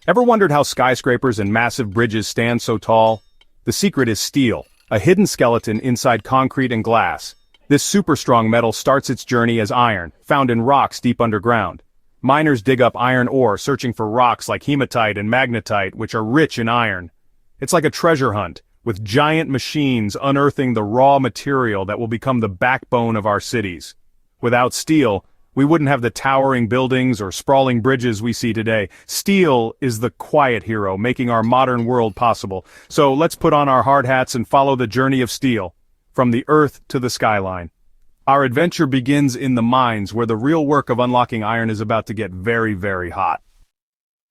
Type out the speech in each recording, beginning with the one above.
Ever wondered how skyscrapers and massive bridges stand so tall? The secret is steel, a hidden skeleton inside concrete and glass. This super strong metal starts its journey as iron, found in rocks deep underground. Miners dig up iron ore searching for rocks like hematite and magnetite, which are rich in iron. It's like a treasure hunt, with giant machines unearthing the raw material that will become the backbone of our cities. Without steel, we wouldn't have the towering buildings or sprawling bridges we see today. Steel is the quiet hero making our modern world possible. So let's put on our hard hats and follow the journey of steel, from the earth to the skyline. Our adventure begins in the mines, where the real work of unlocking iron is about to get very, very hot.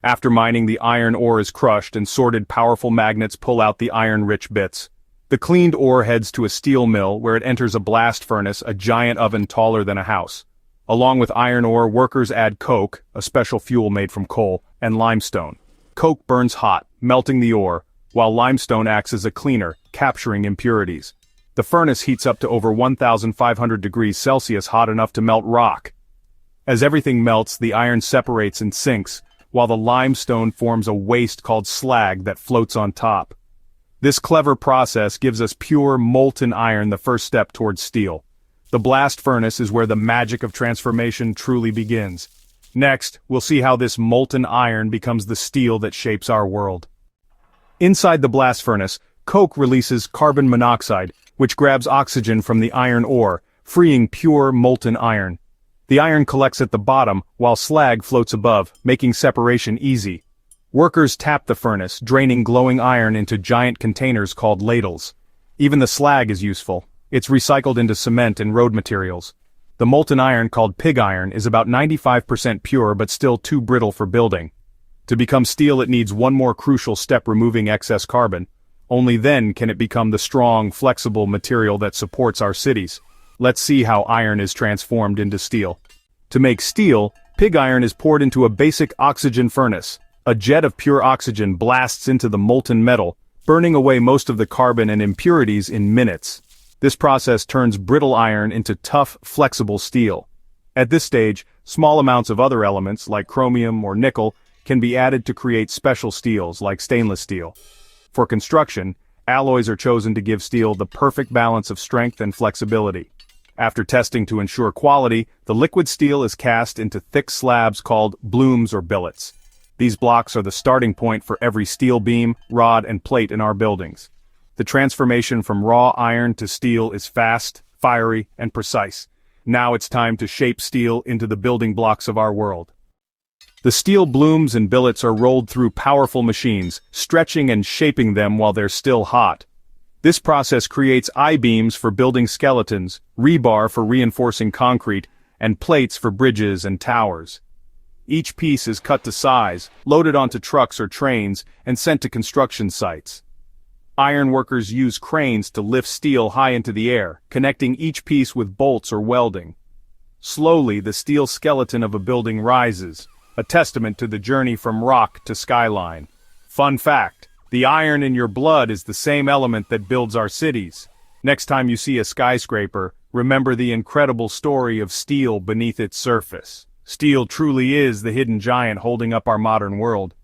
After mining, the iron ore is crushed and sorted powerful magnets pull out the iron-rich bits. The cleaned ore heads to a steel mill where it enters a blast furnace, a giant oven taller than a house. Along with iron ore, workers add coke, a special fuel made from coal, and limestone. Coke burns hot, melting the ore, while limestone acts as a cleaner, capturing impurities. The furnace heats up to over 1,500 degrees Celsius, hot enough to melt rock. As everything melts, the iron separates and sinks, while the limestone forms a waste called slag that floats on top. This clever process gives us pure, molten iron, the first step towards steel. The blast furnace is where the magic of transformation truly begins. Next, we'll see how this molten iron becomes the steel that shapes our world. Inside the blast furnace, coke releases carbon monoxide, which grabs oxygen from the iron ore, freeing pure, molten iron. The iron collects at the bottom, while slag floats above, making separation easy. Workers tap the furnace, draining glowing iron into giant containers called ladles. Even the slag is useful. It's recycled into cement and road materials. The molten iron, called pig iron, is about 95% pure but still too brittle for building. To become steel, it needs one more crucial step: removing excess carbon. Only then can it become the strong, flexible material that supports our cities. Let's see how iron is transformed into steel. To make steel, pig iron is poured into a basic oxygen furnace. A jet of pure oxygen blasts into the molten metal, burning away most of the carbon and impurities in minutes. This process turns brittle iron into tough, flexible steel. At this stage, small amounts of other elements, like chromium or nickel, can be added to create special steels, like stainless steel. For construction, alloys are chosen to give steel the perfect balance of strength and flexibility. After testing to ensure quality, the liquid steel is cast into thick slabs called blooms or billets. These blocks are the starting point for every steel beam, rod, and plate in our buildings. The transformation from raw iron to steel is fast, fiery, and precise. Now it's time to shape steel into the building blocks of our world. The steel blooms and billets are rolled through powerful machines, stretching and shaping them while they're still hot. This process creates I-beams for building skeletons, rebar for reinforcing concrete, and plates for bridges and towers. Each piece is cut to size, loaded onto trucks or trains, and sent to construction sites. Iron workers use cranes to lift steel high into the air, connecting each piece with bolts or welding. Slowly, the steel skeleton of a building rises, a testament to the journey from rock to skyline. Fun fact: the iron in your blood is the same element that builds our cities. Next time you see a skyscraper, remember the incredible story of steel beneath its surface. Steel truly is the hidden giant holding up our modern world.